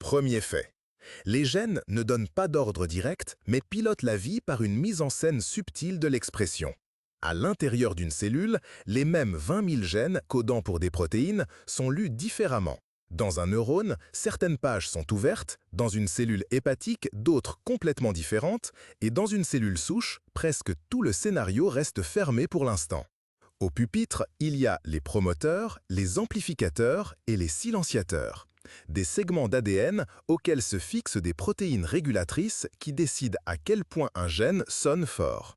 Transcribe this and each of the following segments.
Premier fait. Les gènes ne donnent pas d'ordre direct, mais pilotent la vie par une mise en scène subtile de l'expression. À l'intérieur d'une cellule, les mêmes 20 000 gènes codant pour des protéines sont lus différemment. Dans un neurone, certaines pages sont ouvertes, dans une cellule hépatique, d'autres complètement différentes, et dans une cellule souche, presque tout le scénario reste fermé pour l'instant. Au pupitre, il y a les promoteurs, les amplificateurs et les silenciateurs. Des segments d'ADN auxquels se fixent des protéines régulatrices qui décident à quel point un gène sonne fort.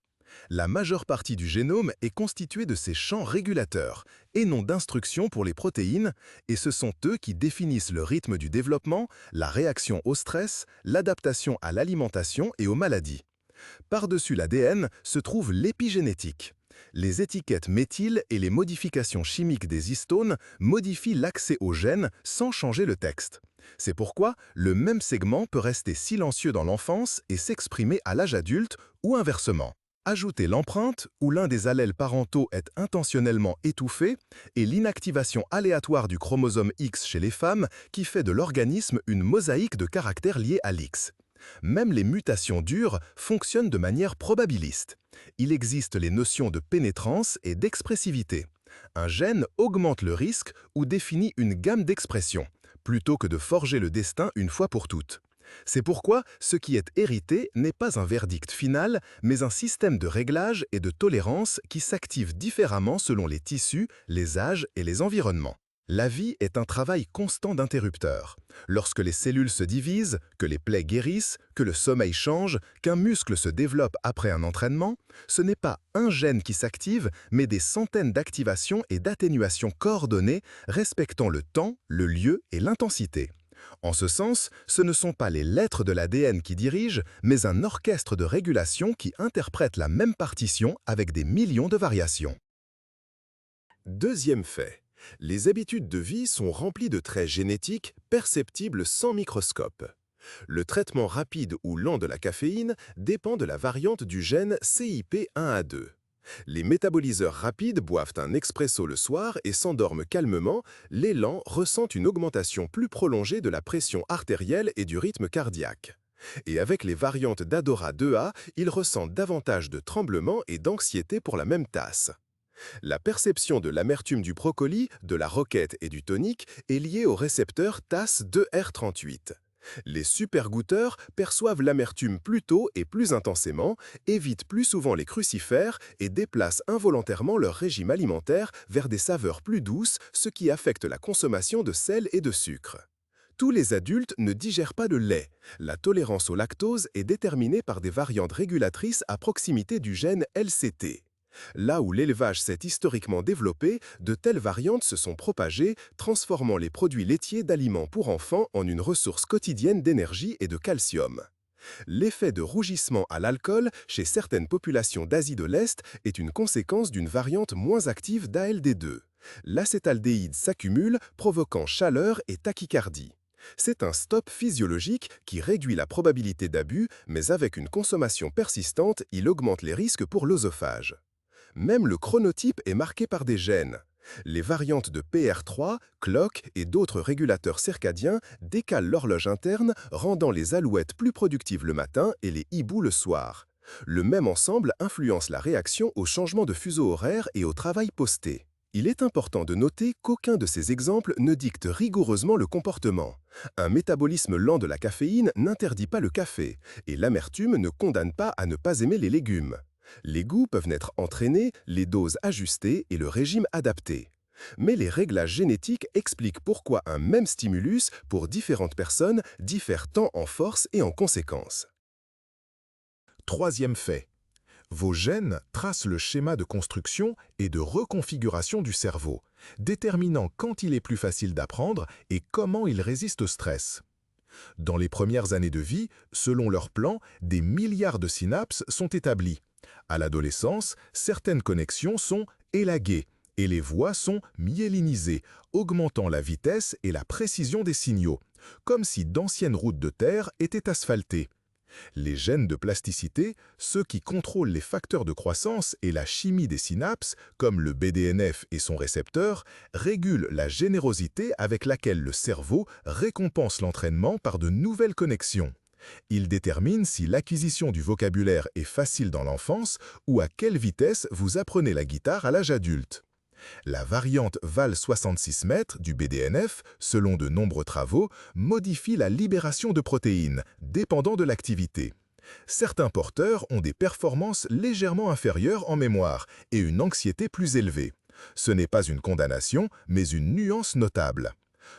La majeure partie du génome est constituée de ces champs régulateurs, et non d'instructions pour les protéines, et ce sont eux qui définissent le rythme du développement, la réaction au stress, l'adaptation à l'alimentation et aux maladies. Par-dessus l'ADN se trouve l'épigénétique. Les étiquettes méthyle et les modifications chimiques des histones modifient l'accès aux gènes sans changer le texte. C'est pourquoi le même segment peut rester silencieux dans l'enfance et s'exprimer à l'âge adulte ou inversement. Ajouter l'empreinte, où l'un des allèles parentaux est intentionnellement étouffé, et l'inactivation aléatoire du chromosome X chez les femmes qui fait de l'organisme une mosaïque de caractères liés à l'X. Même les mutations dures fonctionnent de manière probabiliste. Il existe les notions de pénétrance et d'expressivité. Un gène augmente le risque ou définit une gamme d'expressions, plutôt que de forger le destin une fois pour toutes. C'est pourquoi ce qui est hérité n'est pas un verdict final, mais un système de réglage et de tolérance qui s'active différemment selon les tissus, les âges et les environnements. La vie est un travail constant d'interrupteur. Lorsque les cellules se divisent, que les plaies guérissent, que le sommeil change, qu'un muscle se développe après un entraînement, ce n'est pas un gène qui s'active, mais des centaines d'activations et d'atténuations coordonnées, respectant le temps, le lieu et l'intensité. En ce sens, ce ne sont pas les lettres de l'ADN qui dirigent, mais un orchestre de régulation qui interprète la même partition avec des millions de variations. Deuxième fait. Les habitudes de vie sont remplies de traits génétiques perceptibles sans microscope. Le traitement rapide ou lent de la caféine dépend de la variante du gène CYP1A2. Les métaboliseurs rapides boivent un expresso le soir et s'endorment calmement, les lents ressentent une augmentation plus prolongée de la pression artérielle et du rythme cardiaque. Et avec les variantes d'Adora 2A, ils ressentent davantage de tremblements et d'anxiété pour la même tasse. La perception de l'amertume du brocoli, de la roquette et du tonique est liée au récepteur TAS2R38. Les supergoûteurs perçoivent l'amertume plus tôt et plus intensément, évitent plus souvent les crucifères et déplacent involontairement leur régime alimentaire vers des saveurs plus douces, ce qui affecte la consommation de sel et de sucre. Tous les adultes ne digèrent pas le lait. La tolérance au lactose est déterminée par des variantes régulatrices à proximité du gène LCT. Là où l'élevage s'est historiquement développé, de telles variantes se sont propagées, transformant les produits laitiers d'aliments pour enfants en une ressource quotidienne d'énergie et de calcium. L'effet de rougissement à l'alcool chez certaines populations d'Asie de l'Est est une conséquence d'une variante moins active d'ALD2. L'acétaldéhyde s'accumule, provoquant chaleur et tachycardie. C'est un stop physiologique qui réduit la probabilité d'abus, mais avec une consommation persistante, il augmente les risques pour l'œsophage. Même le chronotype est marqué par des gènes. Les variantes de PR3, clock et d'autres régulateurs circadiens décalent l'horloge interne, rendant les alouettes plus productives le matin et les hiboux le soir. Le même ensemble influence la réaction au changement de fuseau horaire et au travail posté. Il est important de noter qu'aucun de ces exemples ne dicte rigoureusement le comportement. Un métabolisme lent de la caféine n'interdit pas le café, et l'amertume ne condamne pas à ne pas aimer les légumes. Les goûts peuvent être entraînés, les doses ajustées et le régime adapté. Mais les réglages génétiques expliquent pourquoi un même stimulus, pour différentes personnes, diffère tant en force et en conséquences. Troisième fait. Vos gènes tracent le schéma de construction et de reconfiguration du cerveau, déterminant quand il est plus facile d'apprendre et comment il résiste au stress. Dans les premières années de vie, selon leur plan, des milliards de synapses sont établies. À l'adolescence, certaines connexions sont élaguées et les voies sont myélinisées, augmentant la vitesse et la précision des signaux, comme si d'anciennes routes de terre étaient asphaltées. Les gènes de plasticité, ceux qui contrôlent les facteurs de croissance et la chimie des synapses, comme le BDNF et son récepteur, régulent la générosité avec laquelle le cerveau récompense l'entraînement par de nouvelles connexions. Ils déterminent si l'acquisition du vocabulaire est facile dans l'enfance ou à quelle vitesse vous apprenez la guitare à l'âge adulte. La variante Val 66 mètres du BDNF, selon de nombreux travaux, modifie la libération de protéines, dépendant de l'activité. Certains porteurs ont des performances légèrement inférieures en mémoire et une anxiété plus élevée. Ce n'est pas une condamnation, mais une nuance notable.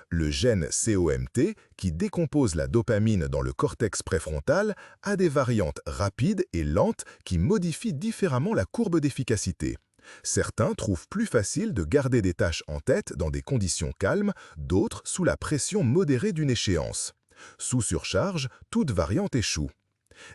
Le gène COMT, qui décompose la dopamine dans le cortex préfrontal, a des variantes rapides et lentes qui modifient différemment la courbe d'efficacité. Certains trouvent plus facile de garder des tâches en tête dans des conditions calmes, d'autres sous la pression modérée d'une échéance. Sous surcharge, toute variante échoue.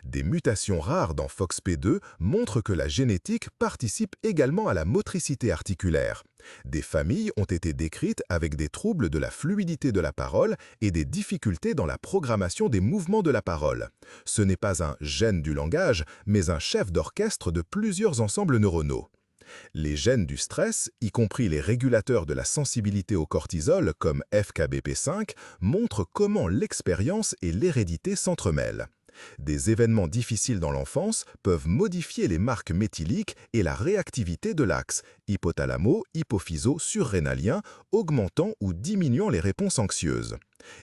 Des mutations rares dans FOXP2 montrent que la génétique participe également à la motricité articulaire. Des familles ont été décrites avec des troubles de la fluidité de la parole et des difficultés dans la programmation des mouvements de la parole. Ce n'est pas un gène du langage, mais un chef d'orchestre de plusieurs ensembles neuronaux. Les gènes du stress, y compris les régulateurs de la sensibilité au cortisol comme FKBP5, montrent comment l'expérience et l'hérédité s'entremêlent. Des événements difficiles dans l'enfance peuvent modifier les marques méthyliques et la réactivité de l'axe hypothalamo-hypophyso-surrénalien, augmentant ou diminuant les réponses anxieuses.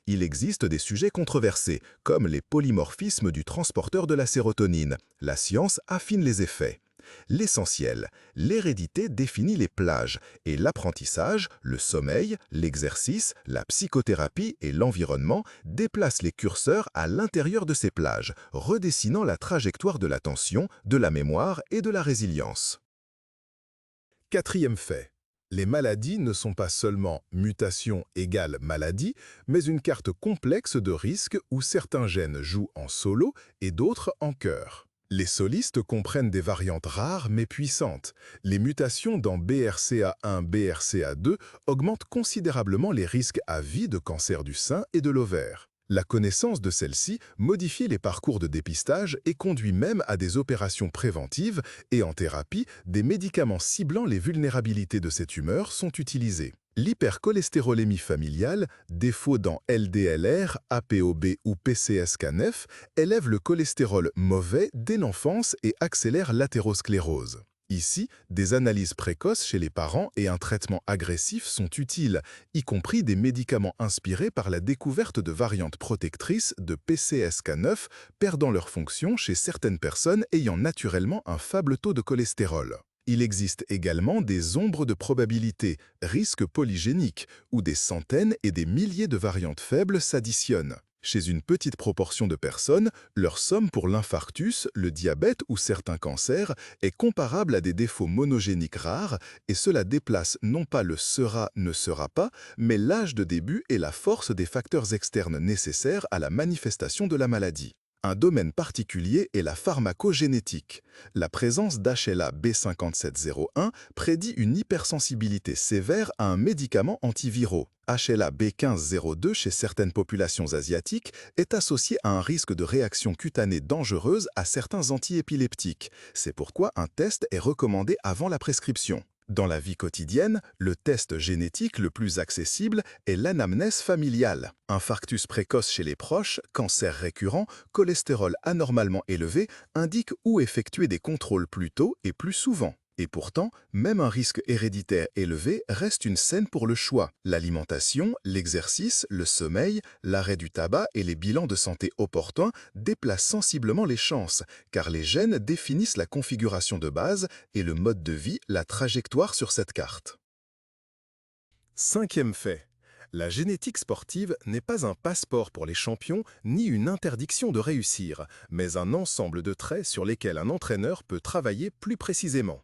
Il existe des sujets controversés, comme les polymorphismes du transporteur de la sérotonine. La science affine les effets. L'essentiel, l'hérédité définit les plages et l'apprentissage, le sommeil, l'exercice, la psychothérapie et l'environnement déplacent les curseurs à l'intérieur de ces plages, redessinant la trajectoire de l'attention, de la mémoire et de la résilience. Quatrième fait. Les maladies ne sont pas seulement mutation égale maladie, mais une carte complexe de risques où certains gènes jouent en solo et d'autres en chœur. Les solistes comprennent des variantes rares mais puissantes. Les mutations dans BRCA1, BRCA2 augmentent considérablement les risques à vie de cancer du sein et de l'ovaire. La connaissance de celles-ci modifie les parcours de dépistage et conduit même à des opérations préventives et en thérapie, des médicaments ciblant les vulnérabilités de ces tumeurs sont utilisés. L'hypercholestérolémie familiale, défaut dans LDLR, ApoB ou PCSK9, élève le cholestérol mauvais dès l'enfance et accélère l'athérosclérose. Ici, des analyses précoces chez les parents et un traitement agressif sont utiles, y compris des médicaments inspirés par la découverte de variantes protectrices de PCSK9 perdant leur fonction chez certaines personnes ayant naturellement un faible taux de cholestérol. Il existe également des ombres de probabilité, risques polygéniques, où des centaines et des milliers de variantes faibles s'additionnent. Chez une petite proportion de personnes, leur somme pour l'infarctus, le diabète ou certains cancers est comparable à des défauts monogéniques rares et cela déplace non pas le sera, ne sera pas, mais l'âge de début et la force des facteurs externes nécessaires à la manifestation de la maladie. Un domaine particulier est la pharmacogénétique. La présence d'HLA B5701 prédit une hypersensibilité sévère à un médicament antiviraux. HLA B1502 chez certaines populations asiatiques est associé à un risque de réaction cutanée dangereuse à certains antiépileptiques. C'est pourquoi un test est recommandé avant la prescription. Dans la vie quotidienne, le test génétique le plus accessible est l'anamnèse familiale. Infarctus précoce chez les proches, cancer récurrent, cholestérol anormalement élevé indiquent où effectuer des contrôles plus tôt et plus souvent. Et pourtant, même un risque héréditaire élevé reste une scène pour le choix. L'alimentation, l'exercice, le sommeil, l'arrêt du tabac et les bilans de santé opportuns déplacent sensiblement les chances, car les gènes définissent la configuration de base et le mode de vie, la trajectoire sur cette carte. Cinquième fait. La génétique sportive n'est pas un passeport pour les champions ni une interdiction de réussir, mais un ensemble de traits sur lesquels un entraîneur peut travailler plus précisément.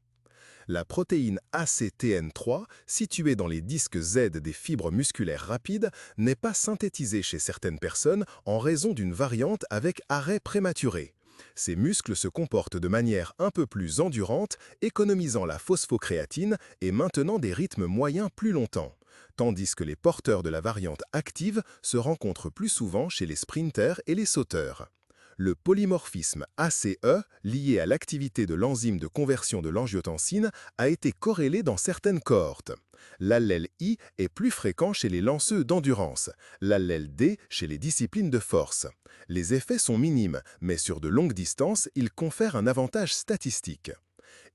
La protéine ACTN3, située dans les disques Z des fibres musculaires rapides, n'est pas synthétisée chez certaines personnes en raison d'une variante avec arrêt prématuré. Ces muscles se comportent de manière un peu plus endurante, économisant la phosphocréatine et maintenant des rythmes moyens plus longtemps, tandis que les porteurs de la variante active se rencontrent plus souvent chez les sprinters et les sauteurs. Le polymorphisme ACE, lié à l'activité de l'enzyme de conversion de l'angiotensine, a été corrélé dans certaines cohortes. L'allèle I est plus fréquent chez les lanceux d'endurance, l'allèle D chez les disciplines de force. Les effets sont minimes, mais sur de longues distances, ils confèrent un avantage statistique.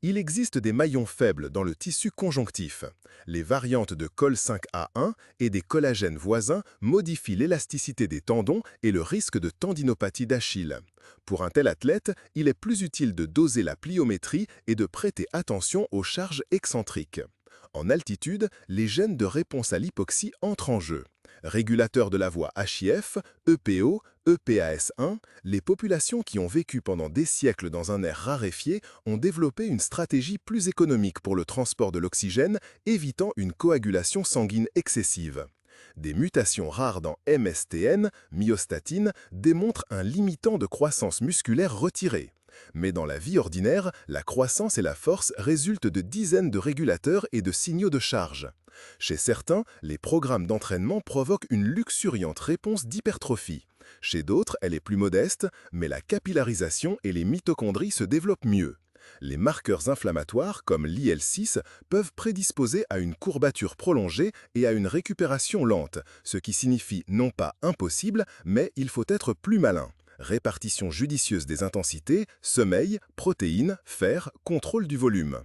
Il existe des maillons faibles dans le tissu conjonctif. Les variantes de col5A1 et des collagènes voisins modifient l'élasticité des tendons et le risque de tendinopathie d'Achille. Pour un tel athlète, il est plus utile de doser la pliométrie et de prêter attention aux charges excentriques. En altitude, les gènes de réponse à l'hypoxie entrent en jeu. Régulateurs de la voie HIF, EPO, EPAS1, les populations qui ont vécu pendant des siècles dans un air raréfié ont développé une stratégie plus économique pour le transport de l'oxygène, évitant une coagulation sanguine excessive. Des mutations rares dans MSTN, myostatine, démontrent un limitant de croissance musculaire retiré. Mais dans la vie ordinaire, la croissance et la force résultent de dizaines de régulateurs et de signaux de charge. Chez certains, les programmes d'entraînement provoquent une luxuriante réponse d'hypertrophie. Chez d'autres, elle est plus modeste, mais la capillarisation et les mitochondries se développent mieux. Les marqueurs inflammatoires, comme l'IL6, peuvent prédisposer à une courbature prolongée et à une récupération lente, ce qui signifie non pas impossible, mais il faut être plus malin. Répartition judicieuse des intensités, sommeil, protéines, fer, contrôle du volume.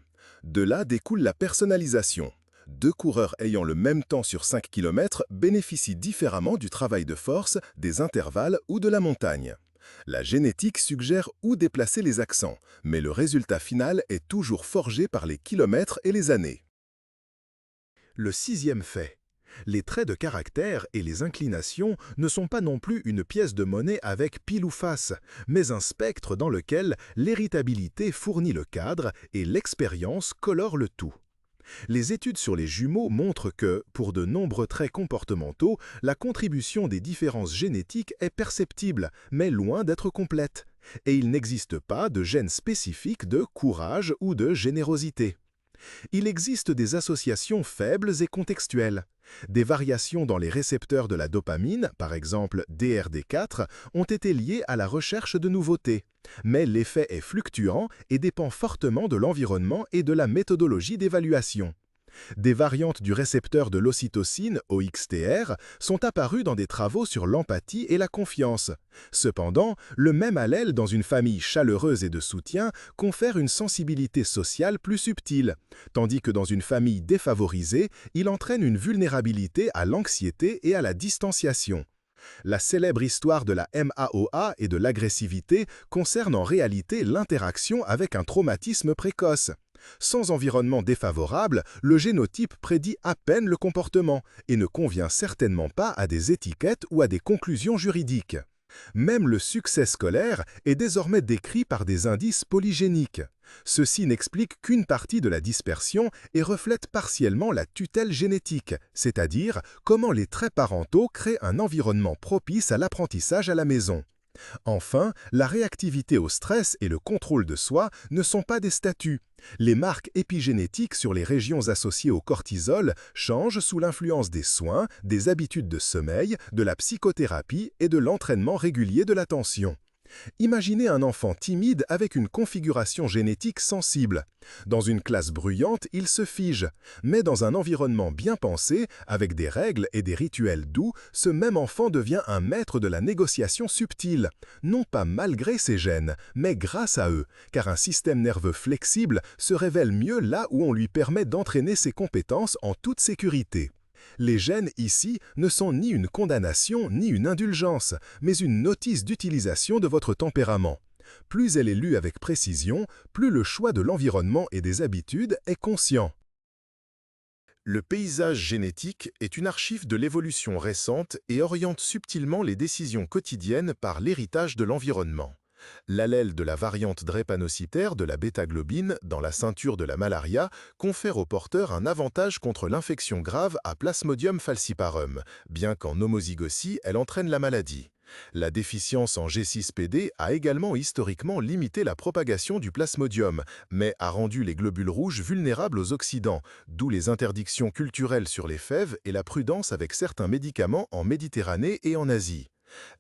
De là découle la personnalisation. 2 coureurs ayant le même temps sur 5 km bénéficient différemment du travail de force, des intervalles ou de la montagne. La génétique suggère où déplacer les accents, mais le résultat final est toujours forgé par les kilomètres et les années. Le 6e fait. Les traits de caractère et les inclinations ne sont pas non plus une pièce de monnaie avec pile ou face, mais un spectre dans lequel l'héritabilité fournit le cadre et l'expérience colore le tout. Les études sur les jumeaux montrent que, pour de nombreux traits comportementaux, la contribution des différences génétiques est perceptible, mais loin d'être complète. Et il n'existe pas de gène spécifique de courage ou de générosité. Il existe des associations faibles et contextuelles. Des variations dans les récepteurs de la dopamine, par exemple DRD4, ont été liées à la recherche de nouveautés. Mais l'effet est fluctuant et dépend fortement de l'environnement et de la méthodologie d'évaluation. Des variantes du récepteur de l'ocytocine, OXTR, sont apparues dans des travaux sur l'empathie et la confiance. Cependant, le même allèle dans une famille chaleureuse et de soutien confère une sensibilité sociale plus subtile, tandis que dans une famille défavorisée, il entraîne une vulnérabilité à l'anxiété et à la distanciation. La célèbre histoire de la MAOA et de l'agressivité concerne en réalité l'interaction avec un traumatisme précoce. Sans environnement défavorable, le génotype prédit à peine le comportement et ne convient certainement pas à des étiquettes ou à des conclusions juridiques. Même le succès scolaire est désormais décrit par des indices polygéniques. Ceci n'explique qu'une partie de la dispersion et reflète partiellement la tutelle génétique, c'est-à-dire comment les traits parentaux créent un environnement propice à l'apprentissage à la maison. Enfin, la réactivité au stress et le contrôle de soi ne sont pas des statuts. Les marques épigénétiques sur les régions associées au cortisol changent sous l'influence des soins, des habitudes de sommeil, de la psychothérapie et de l'entraînement régulier de l'attention. Imaginez un enfant timide avec une configuration génétique sensible. Dans une classe bruyante, il se fige. Mais dans un environnement bien pensé, avec des règles et des rituels doux, ce même enfant devient un maître de la négociation subtile. Non pas malgré ses gènes, mais grâce à eux, car un système nerveux flexible se révèle mieux là où on lui permet d'entraîner ses compétences en toute sécurité. Les gènes ici ne sont ni une condamnation ni une indulgence, mais une notice d'utilisation de votre tempérament. Plus elle est lue avec précision, plus le choix de l'environnement et des habitudes est conscient. Le paysage génétique est une archive de l'évolution récente et oriente subtilement les décisions quotidiennes par l'héritage de l'environnement. L'allèle de la variante drépanocytaire de la bêta-globine dans la ceinture de la malaria confère au porteur un avantage contre l'infection grave à Plasmodium falciparum, bien qu'en homozygosie, elle entraîne la maladie. La déficience en G6PD a également historiquement limité la propagation du plasmodium, mais a rendu les globules rouges vulnérables aux oxydants, d'où les interdictions culturelles sur les fèves et la prudence avec certains médicaments en Méditerranée et en Asie.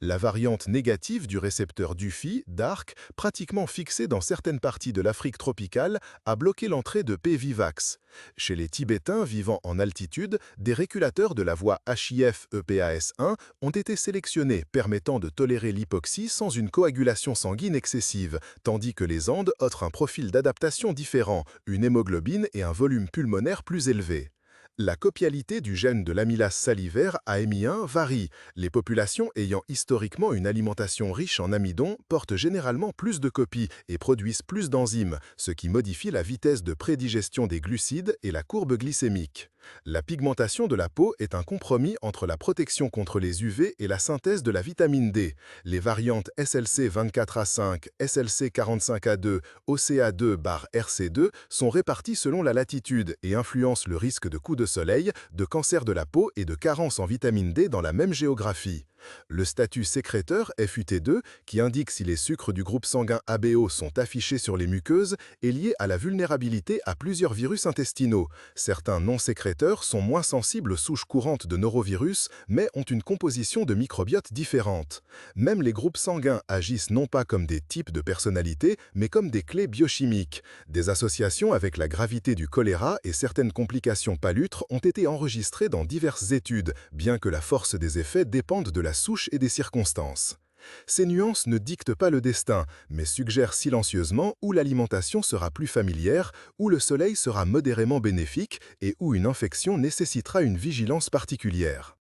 La variante négative du récepteur DUFI, DARC, pratiquement fixé dans certaines parties de l'Afrique tropicale, a bloqué l'entrée de P. vivax. Chez les Tibétains vivant en altitude, des régulateurs de la voie HIF-EPAS1 ont été sélectionnés permettant de tolérer l'hypoxie sans une coagulation sanguine excessive, tandis que les Andes offrent un profil d'adaptation différent, une hémoglobine et un volume pulmonaire plus élevé. La copialité du gène de l'amylase salivaire AMI1 varie. Les populations ayant historiquement une alimentation riche en amidon portent généralement plus de copies et produisent plus d'enzymes, ce qui modifie la vitesse de prédigestion des glucides et la courbe glycémique. La pigmentation de la peau est un compromis entre la protection contre les UV et la synthèse de la vitamine D. Les variantes SLC24A5, SLC45A2, OCA2-RC2 sont réparties selon la latitude et influencent le risque de coups de soleil, de cancer de la peau et de carence en vitamine D dans la même géographie. Le statut sécréteur FUT2, qui indique si les sucres du groupe sanguin ABO sont affichés sur les muqueuses, est lié à la vulnérabilité à plusieurs virus intestinaux. Certains non-sécréteurs sont moins sensibles aux souches courantes de norovirus, mais ont une composition de microbiote différente. Même les groupes sanguins agissent non pas comme des types de personnalités, mais comme des clés biochimiques. Des associations avec la gravité du choléra et certaines complications palutres ont été enregistrées dans diverses études, bien que la force des effets dépende de la souche et des circonstances. Ces nuances ne dictent pas le destin, mais suggèrent silencieusement où l'alimentation sera plus familière, où le soleil sera modérément bénéfique et où une infection nécessitera une vigilance particulière.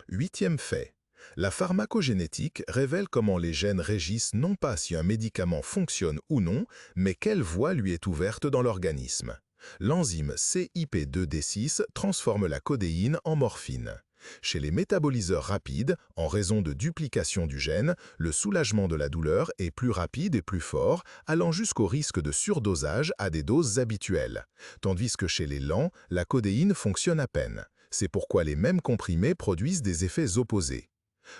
Huitième fait. La pharmacogénétique révèle comment les gènes régissent non pas si un médicament fonctionne ou non, mais quelle voie lui est ouverte dans l'organisme. L'enzyme CYP2D6 transforme la codéine en morphine. Chez les métaboliseurs rapides, en raison de duplication du gène, le soulagement de la douleur est plus rapide et plus fort, allant jusqu'au risque de surdosage à des doses habituelles. Tandis que chez les lents, la codéine fonctionne à peine. C'est pourquoi les mêmes comprimés produisent des effets opposés.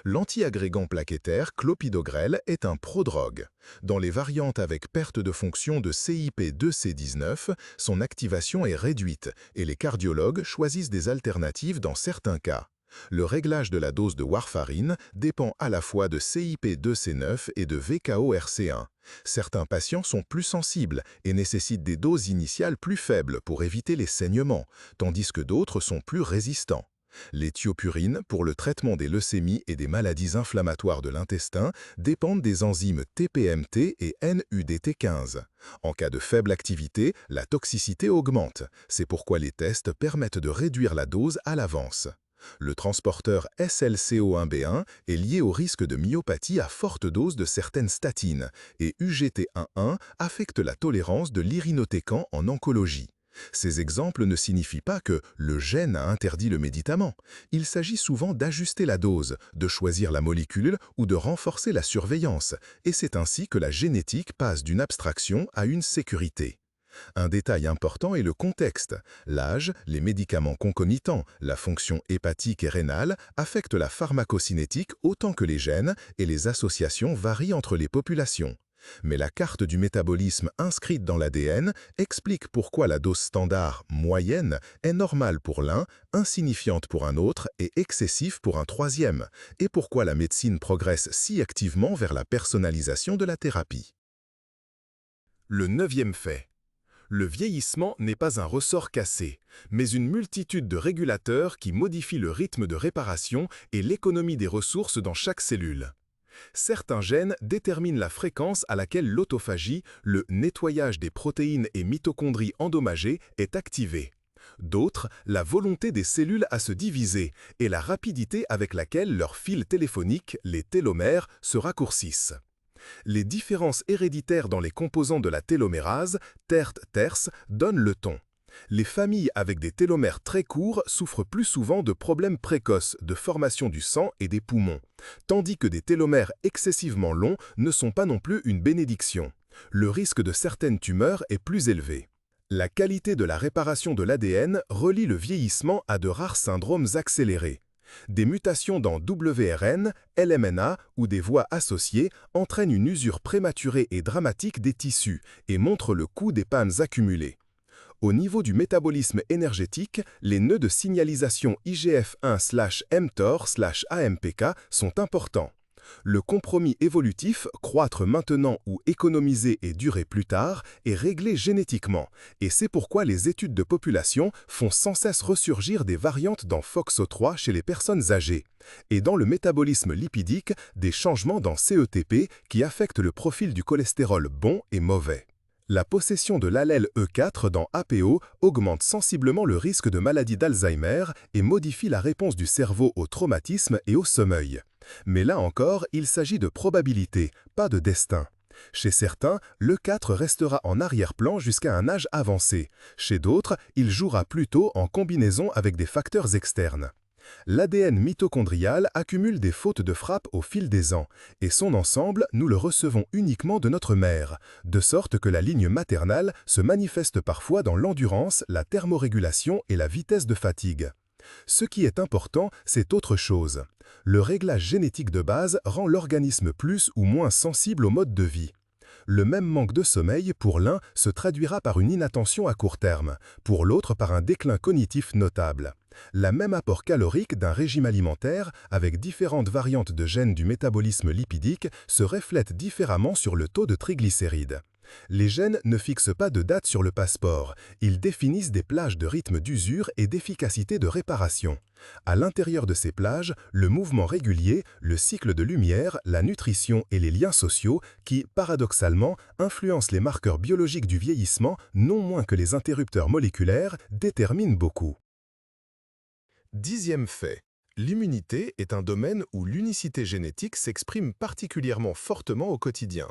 L'antiagrégant plaquettaire clopidogrel est un prodrogue. Dans les variantes avec perte de fonction de CYP2C19, son activation est réduite et les cardiologues choisissent des alternatives dans certains cas. Le réglage de la dose de warfarine dépend à la fois de CYP2C9 et de VKORC1. Certains patients sont plus sensibles et nécessitent des doses initiales plus faibles pour éviter les saignements, tandis que d'autres sont plus résistants. Les thiopurines, pour le traitement des leucémies et des maladies inflammatoires de l'intestin, dépendent des enzymes TPMT et NUDT15. En cas de faible activité, la toxicité augmente. C'est pourquoi les tests permettent de réduire la dose à l'avance. Le transporteur SLCO1B1 est lié au risque de myopathie à forte dose de certaines statines et UGT11 affecte la tolérance de l'irinotécan en oncologie. Ces exemples ne signifient pas que le gène a interdit le médicament. Il s'agit souvent d'ajuster la dose, de choisir la molécule ou de renforcer la surveillance, et c'est ainsi que la génétique passe d'une abstraction à une sécurité. Un détail important est le contexte. L'âge, les médicaments concomitants, la fonction hépatique et rénale affectent la pharmacocinétique autant que les gènes et les associations varient entre les populations. Mais la carte du métabolisme inscrite dans l'ADN explique pourquoi la dose standard, moyenne, est normale pour l'un, insignifiante pour un autre et excessive pour un troisième, et pourquoi la médecine progresse si activement vers la personnalisation de la thérapie. Le neuvième fait. Le vieillissement n'est pas un ressort cassé, mais une multitude de régulateurs qui modifient le rythme de réparation et l'économie des ressources dans chaque cellule. Certains gènes déterminent la fréquence à laquelle l'autophagie, le nettoyage des protéines et mitochondries endommagées, est activé. D'autres, la volonté des cellules à se diviser et la rapidité avec laquelle leurs fils téléphoniques, les télomères, se raccourcissent. Les différences héréditaires dans les composants de la télomérase, TERT-TERS, donnent le ton. Les familles avec des télomères très courts souffrent plus souvent de problèmes précoces de formation du sang et des poumons, tandis que des télomères excessivement longs ne sont pas non plus une bénédiction. Le risque de certaines tumeurs est plus élevé. La qualité de la réparation de l'ADN relie le vieillissement à de rares syndromes accélérés. Des mutations dans WRN, LMNA ou des voies associées entraînent une usure prématurée et dramatique des tissus et montrent le coût des pannes accumulées. Au niveau du métabolisme énergétique, les nœuds de signalisation IGF-1/mTOR/AMPK sont importants. Le compromis évolutif, croître maintenant ou économiser et durer plus tard, est réglé génétiquement, et c'est pourquoi les études de population font sans cesse ressurgir des variantes dans FOXO3 chez les personnes âgées, et dans le métabolisme lipidique, des changements dans CETP qui affectent le profil du cholestérol bon et mauvais. La possession de l'allèle E4 dans APO augmente sensiblement le risque de maladie d'Alzheimer et modifie la réponse du cerveau au traumatisme et au sommeil. Mais là encore, il s'agit de probabilité, pas de destin. Chez certains, l'E4 restera en arrière-plan jusqu'à un âge avancé. Chez d'autres, il jouera plutôt en combinaison avec des facteurs externes. L'ADN mitochondrial accumule des fautes de frappe au fil des ans, et son ensemble, nous le recevons uniquement de notre mère, de sorte que la ligne maternelle se manifeste parfois dans l'endurance, la thermorégulation et la vitesse de fatigue. Ce qui est important, c'est autre chose. Le réglage génétique de base rend l'organisme plus ou moins sensible au mode de vie. Le même manque de sommeil, pour l'un, se traduira par une inattention à court terme, pour l'autre par un déclin cognitif notable. La même apport calorique d'un régime alimentaire, avec différentes variantes de gènes du métabolisme lipidique, se reflète différemment sur le taux de triglycérides. Les gènes ne fixent pas de date sur le passeport, ils définissent des plages de rythme d'usure et d'efficacité de réparation. À l'intérieur de ces plages, le mouvement régulier, le cycle de lumière, la nutrition et les liens sociaux qui, paradoxalement, influencent les marqueurs biologiques du vieillissement non moins que les interrupteurs moléculaires, déterminent beaucoup. 10e fait. L'immunité est un domaine où l'unicité génétique s'exprime particulièrement fortement au quotidien.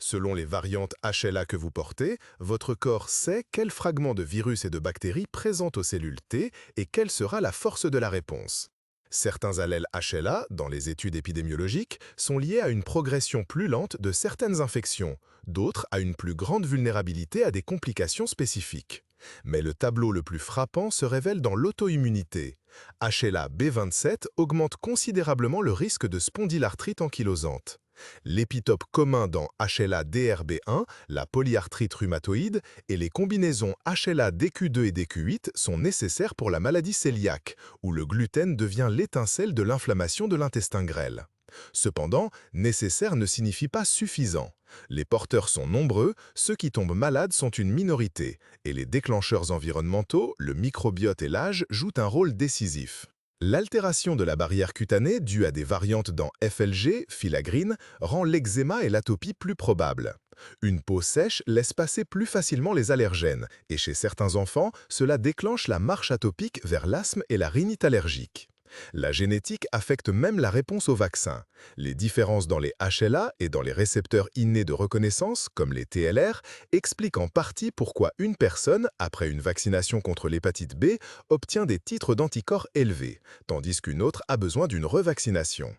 Selon les variantes HLA que vous portez, votre corps sait quel fragment de virus et de bactéries présente aux cellules T et quelle sera la force de la réponse. Certains allèles HLA, dans les études épidémiologiques, sont liés à une progression plus lente de certaines infections, d'autres à une plus grande vulnérabilité à des complications spécifiques. Mais le tableau le plus frappant se révèle dans l'auto-immunité. HLA B27 augmente considérablement le risque de spondylarthrite ankylosante. L'épitope commun dans HLA-DRB1, la polyarthrite rhumatoïde, et les combinaisons HLA-DQ2 et DQ8 sont nécessaires pour la maladie cœliaque, où le gluten devient l'étincelle de l'inflammation de l'intestin grêle. Cependant, nécessaire ne signifie pas suffisant. Les porteurs sont nombreux, ceux qui tombent malades sont une minorité, et les déclencheurs environnementaux, le microbiote et l'âge jouent un rôle décisif. L'altération de la barrière cutanée due à des variantes dans FLG, filagrine, rend l'eczéma et l'atopie plus probables. Une peau sèche laisse passer plus facilement les allergènes, et chez certains enfants, cela déclenche la marche atopique vers l'asthme et la rhinite allergique. La génétique affecte même la réponse au vaccin. Les différences dans les HLA et dans les récepteurs innés de reconnaissance, comme les TLR, expliquent en partie pourquoi une personne, après une vaccination contre l'hépatite B, obtient des titres d'anticorps élevés, tandis qu'une autre a besoin d'une revaccination.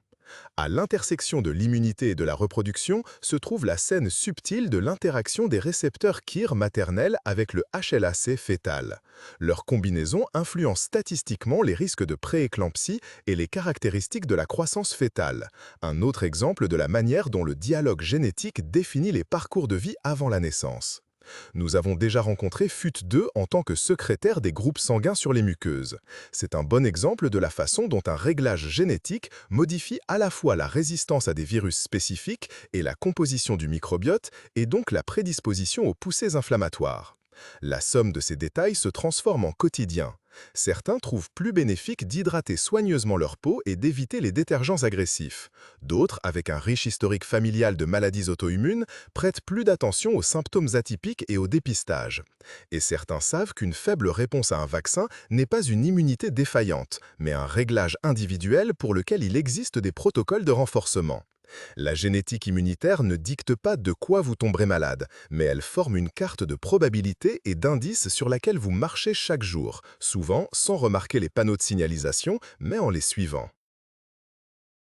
À l'intersection de l'immunité et de la reproduction se trouve la scène subtile de l'interaction des récepteurs KIR maternels avec le HLA-C fœtal. Leur combinaison influence statistiquement les risques de prééclampsie et les caractéristiques de la croissance fœtale, un autre exemple de la manière dont le dialogue génétique définit les parcours de vie avant la naissance. Nous avons déjà rencontré FUT2 en tant que secrétaire des groupes sanguins sur les muqueuses. C'est un bon exemple de la façon dont un réglage génétique modifie à la fois la résistance à des virus spécifiques et la composition du microbiote, et donc la prédisposition aux poussées inflammatoires. La somme de ces détails se transforme en quotidien. Certains trouvent plus bénéfique d'hydrater soigneusement leur peau et d'éviter les détergents agressifs. D'autres, avec un riche historique familial de maladies auto-immunes, prêtent plus d'attention aux symptômes atypiques et au dépistage. Et certains savent qu'une faible réponse à un vaccin n'est pas une immunité défaillante, mais un réglage individuel pour lequel il existe des protocoles de renforcement. La génétique immunitaire ne dicte pas de quoi vous tomberez malade, mais elle forme une carte de probabilité et d'indices sur laquelle vous marchez chaque jour, souvent sans remarquer les panneaux de signalisation, mais en les suivant.